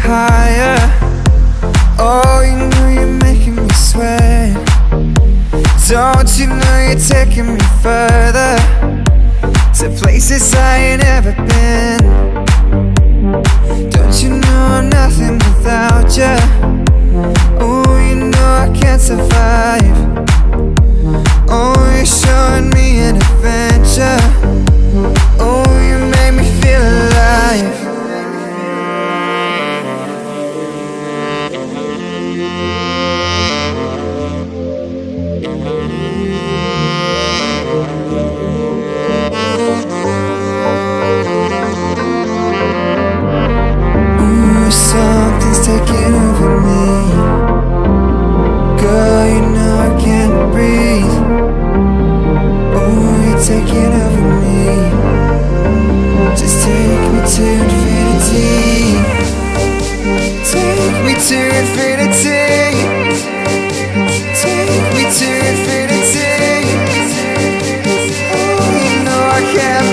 higher. Oh, you know you're making me sweat. Don't you know you're taking me further, to places I ain't ever been. Don't you know I'm nothing without you? Oh, you know I can't survive. Oh, you're showing me an adventure. Oh, you make me feel alive. Ooh, something's taking over me. Girl, you know I can't breathe. Ooh, you're taking over me. Just take me to infinity. Take me to infinity. Take me to infinity. Oh, you know I can't